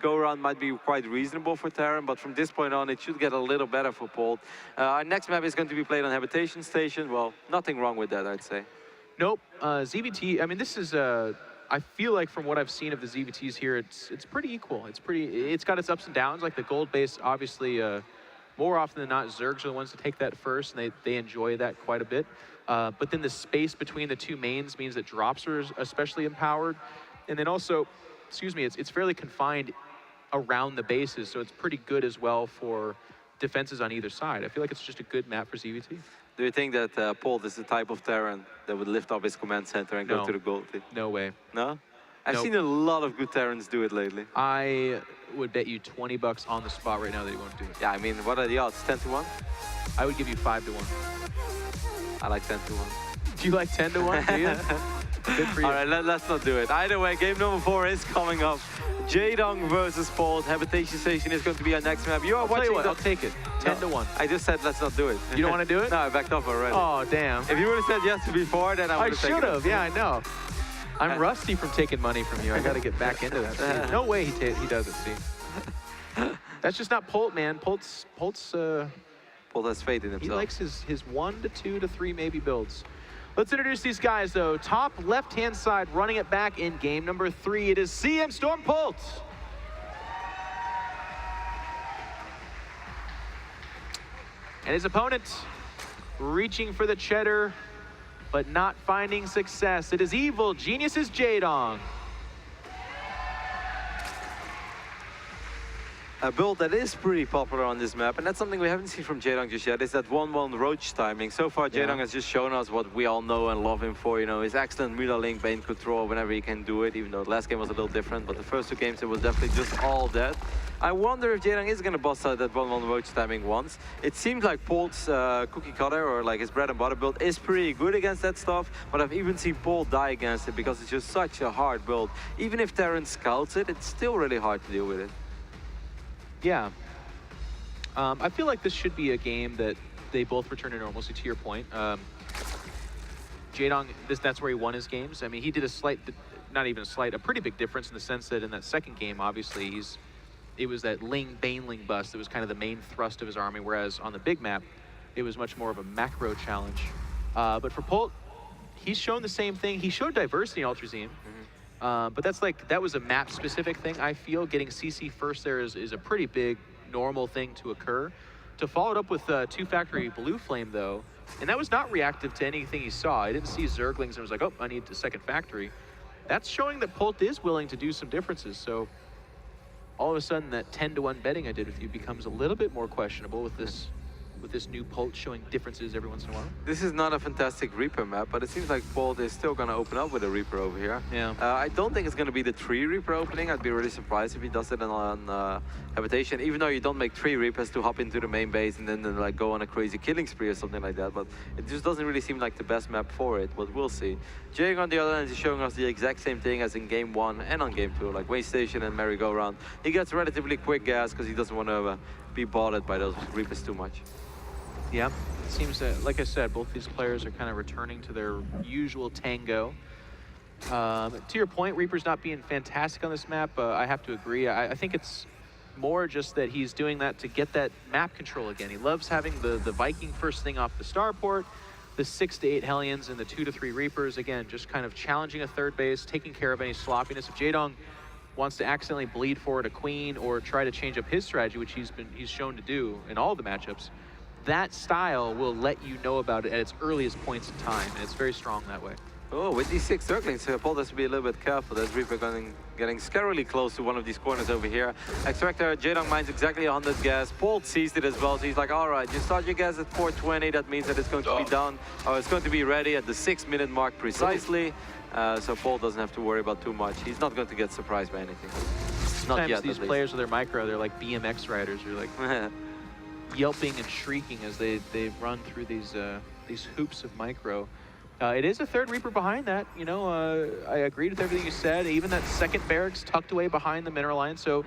go-around might be quite reasonable for Terran, but from this point on, it should get a little better for Polt. Our next map is going to be played on Habitation Station. Well, nothing wrong with that, I'd say. Nope. ZvT, I mean, this is, I feel like from what I've seen of the ZvTs here, it's pretty equal. It's got its ups and downs. Like the gold base, obviously, more often than not, Zergs are the ones to take that first, and they enjoy that quite a bit. But then the space between the two mains means that drops are especially empowered. And then also, excuse me, it's fairly confined around the bases, so it's pretty good as well for defenses on either side. I feel like it's just a good map for ZvT. Do you think that Polt is the type of Terran that would lift up his command center and go to the gold team? No way. No? I've seen a lot of good Terrans do it lately. I would bet you 20 bucks on the spot right now that he won't do it. Yeah, I mean, what are the odds? 10 to 1? I would give you 5 to 1. I like 10 to 1. Do you like 10 to 1? Do you? Good for you. All right, let's not do it. Either way, game number 4 is coming up. Jaedong versus Polt. Habitation Station is going to be our next map. You are watching. I'll take it. 10 to 1. I just said let's not do it. You don't want to do it? No, I backed off already. Oh, damn. If you would have said yes before, then I would have taken it. I should have. Yeah, I know. I'm rusty from taking money from you. I got to get back into that. See, no way he does it, see. That's just not Polt, man. Polt has faith in himself. He likes his 1 to 2 to 3 maybe builds. Let's introduce these guys, though. Top left-hand side, running it back in game number 3. It is CM Storm Polt. And his opponent reaching for the cheddar, but not finding success. It is Evil Genius's Jaedong. A build that is pretty popular on this map, and that's something we haven't seen from Jaedong just yet, is that 1-1 roach timing. So far, Jaedong has just shown us what we all know and love him for, you know, his excellent Mula Link Bane control whenever he can do it, even though the last game was a little different, but the first 2 games it was definitely just all that. I wonder if Jaedong is going to bust out that 1-1 roach timing once. It seems like Polt's cookie cutter, or like his bread and butter build, is pretty good against that stuff, but I've even seen Polt die against it because it's just such a hard build. Even if Terran scouts it, it's still really hard to deal with it. Yeah. I feel like this should be a game that they both return to normalcy, to your point. Jaedong, that's where he won his games. I mean, he did a slight, not even a slight, a pretty big difference in the sense that in that second game, obviously, it was that Baneling bust that was kind of the main thrust of his army, whereas on the big map, it was much more of a macro challenge. But for Polt, he's shown the same thing. He showed diversity in Ultrazine. But that was a map-specific thing, I feel. Getting CC first there is a pretty big, normal thing to occur. To follow it up with 2-factory Blue Flame, though, and that was not reactive to anything he saw. I didn't see Zerglings and was like, oh, I need a second factory. That's showing that Polt is willing to do some differences. So all of a sudden, that 10 to 1 betting I did with you becomes a little bit more questionable with this new Polt showing differences every once in a while. This is not a fantastic Reaper map, but it seems like Polt is still going to open up with a Reaper over here. Yeah. I don't think it's going to be the 3 Reaper opening. I'd be really surprised if he does it on Habitation, even though you don't make 3 Reapers to hop into the main base and then like go on a crazy killing spree or something like that. But it just doesn't really seem like the best map for it, but we'll see. Jaedong on the other hand is showing us the exact same thing as in game 1 and on game 2, like Way Station and merry-go-round. He gets relatively quick gas because he doesn't want to be bothered by those Reapers too much. Yeah, it seems that, like I said, both these players are kind of returning to their usual tango. To your point, Reaper's not being fantastic on this map. I have to agree. I think it's more just that he's doing that to get that map control again. He loves having the Viking first thing off the starport, the 6 to 8 Hellions and the 2 to 3 Reapers. Again, just kind of challenging a third base, taking care of any sloppiness. If Jaedong wants to accidentally bleed forward a Queen or try to change up his strategy, which he's shown to do in all the matchups, that style will let you know about it at its earliest points in time, and it's very strong that way. Oh, with these 6 Zerglings, Polt has to be a little bit careful. There's Reaper getting scarily close to one of these corners over here. Extractor, Jaedong mines exactly 100 gas. Polt sees it as well, so he's like, all right, you start your gas at 420, that means that it's going to be done, or it's going to be ready at the 6-minute mark precisely. So Polt doesn't have to worry about too much. He's not going to get surprised by anything. Not yet, these players with their micro, they're like BMX riders. You're like yelping and shrieking as they run through these hoops of micro. It is a third Reaper behind that. You know, I agreed with everything you said. Even that second barracks tucked away behind the mineral line. So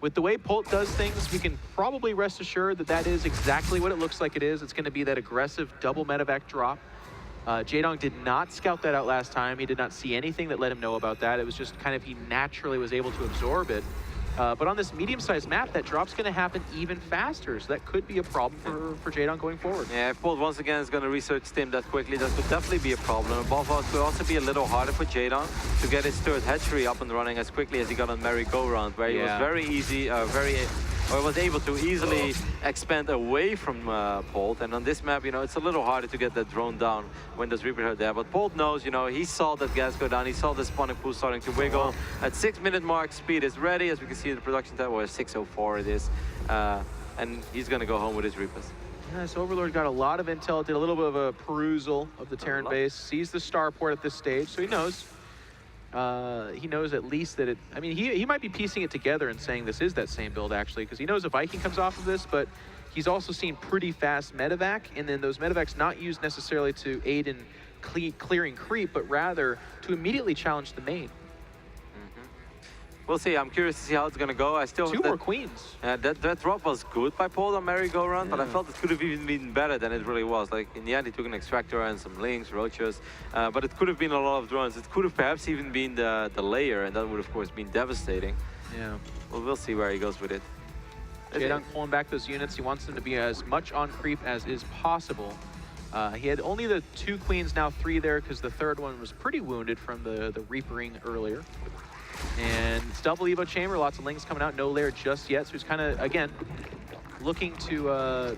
with the way Polt does things, we can probably rest assured that that is exactly what it looks like it is. It's going to be that aggressive double medevac drop. Jaedong did not scout that out last time. He did not see anything that let him know about that. It was just kind of he naturally was able to absorb it. But on this medium-sized map, that drop's going to happen even faster, so that could be a problem for Jaedong going forward. Yeah, if Polt once again is going to research Stim that quickly, that could definitely be a problem. Above all, it could also be a little harder for Jaedong to get his third hatchery up and running as quickly as he got on merry-go-round, where he was very easy, or was able to easily expand away from Polt. And on this map, you know, it's a little harder to get that drone down when there's Reaper are there. But Polt knows, you know, he saw that gas go down. He saw the spawning pool starting to wiggle. At 6-minute mark, speed is ready, as we can see in the production time, or 6:04 it is. And he's going to go home with his Reapers. Yeah, so Overlord got a lot of intel, did a little bit of a perusal of the Terran base, sees the starport at this stage, so he knows. He knows at least that I mean, he might be piecing it together and saying this is that same build, actually, because he knows a Viking comes off of this, but he's also seen pretty fast medevac, and then those medevacs not used necessarily to aid in clearing creep, but rather to immediately challenge the main. We'll see. I'm curious to see how it's going to go. I still Two more queens. That drop was good by Polt on merry-go-round, but I felt it could have even been better than it really was. Like, in the end, he took an extractor and some links, roaches, but it could have been a lot of drones. It could have perhaps even been the layer, and that would, of course, been devastating. Yeah. Well, we'll see where he goes with it. Jaedong pulling back those units. He wants them to be as much on creep as is possible. He had only the 2 queens, now 3 there, because the third one was pretty wounded from the reapering earlier. And it's double Evo chamber, lots of links coming out, no lair just yet. So he's kind of, again, looking to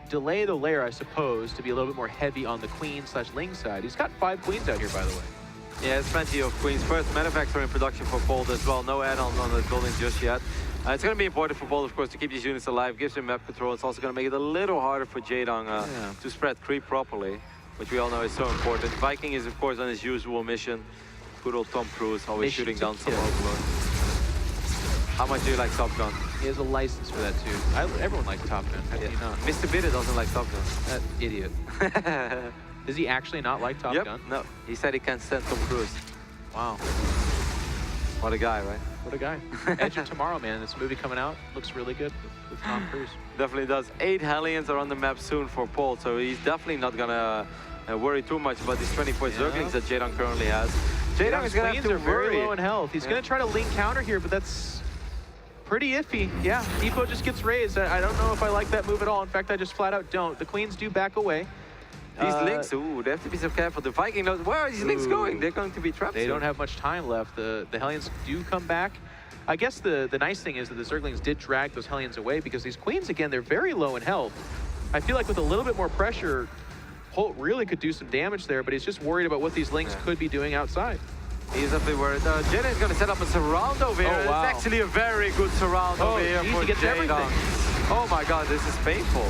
delay the lair, I suppose, to be a little bit more heavy on the queen/ling side. He's got 5 queens out here, by the way. Yeah, there's plenty of queens. First, medevacts are in production for Polt as well. No add-on on the building just yet. It's going to be important for Polt, of course, to keep these units alive, gives him map control. It's also going to make it a little harder for Jaedong to spread creep properly, which we all know is so important. Viking is, of course, on his usual mission. Good old Tom Cruise, always shooting down some Overlord. How much do you like Top Gun? He has a license for that, too. Everyone likes Top Gun. How do you not? Mr. Bitter doesn't like Top Gun. That idiot. Does he actually not like Top Gun? No. He said he can't stand Tom Cruise. Wow. What a guy, right? What a guy. Edge of Tomorrow, man. This movie coming out looks really good with Tom Cruise. Definitely does. 8 Hellions are on the map soon for Polt, so he's definitely not going to worry too much about these 24 Zerglings that Jaedong currently has. Jaedong is going to have to very low in health. He's going to try to link counter here, but that's pretty iffy. Yeah, Depot just gets raised. I don't know if I like that move at all. In fact, I just flat out don't. The queens do back away. These links, ooh, they have to be so careful. The Viking knows, where are these links going? They're going to be trapped. They don't have much time left. The Hellions do come back. I guess the nice thing is that the Zerglings did drag those Hellions away, because these queens, again, they're very low in health. I feel like with a little bit more pressure, Polt really could do some damage there, but he's just worried about what these links could be doing outside. He's definitely worried. Jaedong is going to set up a surround over here. Oh, wow. It's actually a very good surround over here for he gets Jaedong. Oh my god, this is painful.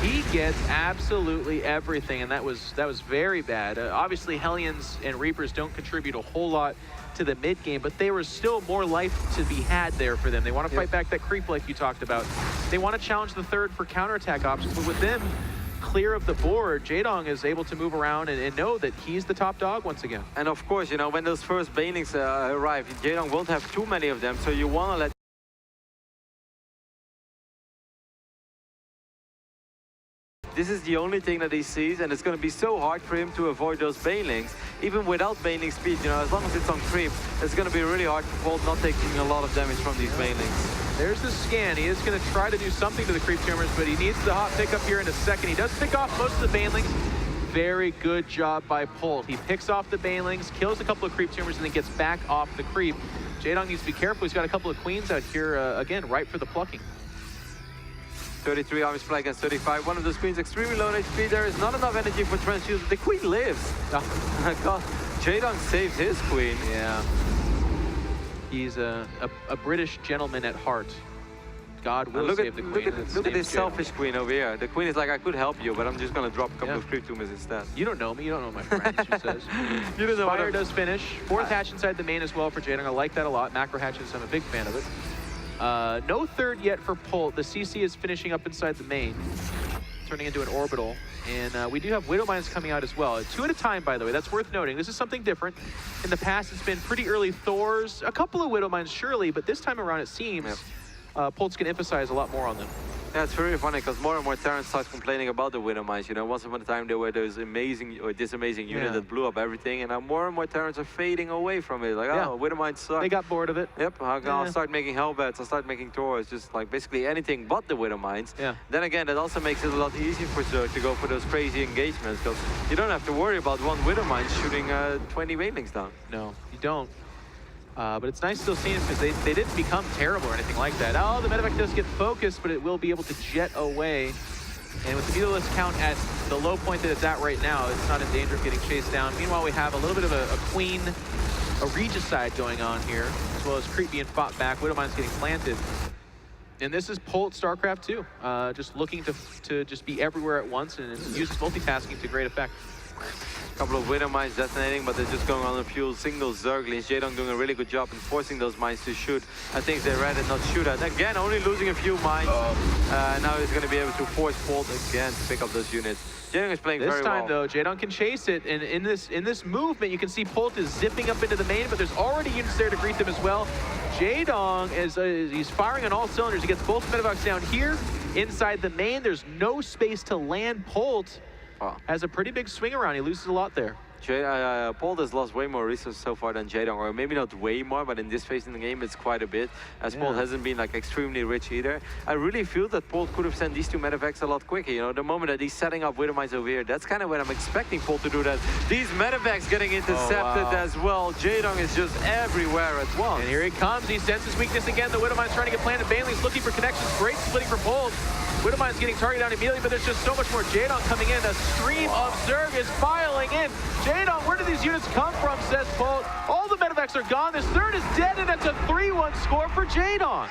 He gets absolutely everything, and that was very bad. Obviously, Hellions and Reapers don't contribute a whole lot to the mid game, but there was still more life to be had there for them. They want to fight back that creep like you talked about. They want to challenge the third for counterattack options, but with them clear of the board, Jaedong is able to move around and know that he's the top dog once again. And of course, you know, when those first banelings arrive, Jaedong won't have too many of them, so you want to let this is the only thing that he sees, and it's going to be so hard for him to avoid those banelings. Even without baneling speed, you know, as long as it's on creep, it's going to be really hard for Polt not taking a lot of damage from these banelings. There's the scan. He is going to try to do something to the creep tumors, but he needs the hot pickup here in a second. He does pick off most of the banelings. Very good job by Polt. He picks off the banelings, kills a couple of creep tumors, and then gets back off the creep. Jaedong needs to be careful. He's got a couple of queens out here, again, ripe for the plucking. 33 armies play against 35. One of those queens extremely low in HP. There is not enough energy for transfuse. The queen lives. Oh my god. Jaedong saves his queen. Yeah. He's a British gentleman at heart. God will save the queen. Look at this selfish queen over here. The queen is like, I could help you, but I'm just going to drop a couple of creep tumors instead. You don't know me. You don't know my friends, she says. You don't know Fire does finish. 4th hatch inside the main as well for Jaedong. I like that a lot. Macro hatches, I'm a big fan of it. No 3rd yet for Polt. The CC is finishing up inside the main, turning into an orbital. And we do have Widow Mines coming out as well. 2 at a time, by the way. That's worth noting. This is something different. In the past, it's been pretty early Thors, a couple of Widow Mines, surely, but this time around, it seems Polt's going to emphasize a lot more on them. Yeah, it's very funny because more and more Terrans start complaining about the Widow Mines. You know, once upon a time there were those amazing, or this amazing unit that blew up everything, and now more and more Terrans are fading away from it. Like, oh, Widow Mines suck. They got bored of it. Yep, I'll start making Hellbats, I'll start making Tors, just like basically anything but the Widow Mines. Yeah. Then again, that also makes it a lot easier for Zerg to go for those crazy engagements, because you don't have to worry about one Widow Mine shooting 20 Banelings down. No, you don't. But it's nice still seeing it because they didn't become terrible or anything like that. Oh, the medevac does get focused, but it will be able to jet away. And with the meterless count at the low point that it's at right now, it's not in danger of getting chased down. Meanwhile, we have a little bit of a Queen, a Regicide going on here, as well as Creep being fought back. Widow Mine's getting planted. And this is Polt Starcraft 2, just looking to just be everywhere at once and uses multitasking to great effect. A couple of Widow Mines detonating, but they're just going on a few single Zerglings. Jaedong doing a really good job in forcing those mines to shoot. I think they rather not shoot at. Again, only losing a few mines. Now he's going to be able to force Polt again to pick up those units. Jaedong is playing very well. This time, though, Jaedong can chase it, and in this movement, you can see Polt is zipping up into the main, but there's already units there to greet them as well. Jaedong he's firing on all cylinders. He gets both medevacs down here inside the main. There's no space to land. Polt has a pretty big swing around. He loses a lot there. Polt has lost way more resources so far than Jaedong, or maybe not way more, but in this phase in the game it's quite a bit, as Polt hasn't been like extremely rich either. I really feel that Polt could have sent these two medevacs a lot quicker. You know, the moment that he's setting up Widow Mines over here, that's kind of when I'm expecting Polt to do that. These medevacs getting intercepted as well. Jaedong is just everywhere at once. And here he comes. He sends his weakness again. The Widow Mine's trying to get planted. Baneling's looking for connections. Great splitting for Polt. Widow Mine's getting targeted down immediately, but there's just so much more. Jaedong coming in. A stream of Zerg is filing in. Jaedong, where do these units come from, says Polt. All the medevacs are gone. This third is dead, and that's a 3-1 score for Jaedong.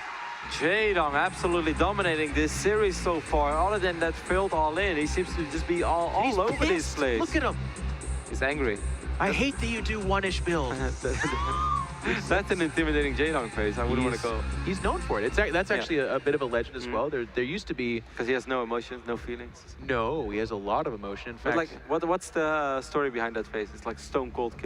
Jaedong absolutely dominating this series so far. Other than that failed all in, he seems to just be all over this place. Look at him. He's angry. I hate that you do one-ish build. That's an intimidating Jaedong face. I wouldn't want to go. He's known for it. That's actually a bit of a legend as well. There used to be... Because he has no emotions, no feelings. No, he has a lot of emotion. In fact, but like, what's the story behind that face? It's like stone cold kill.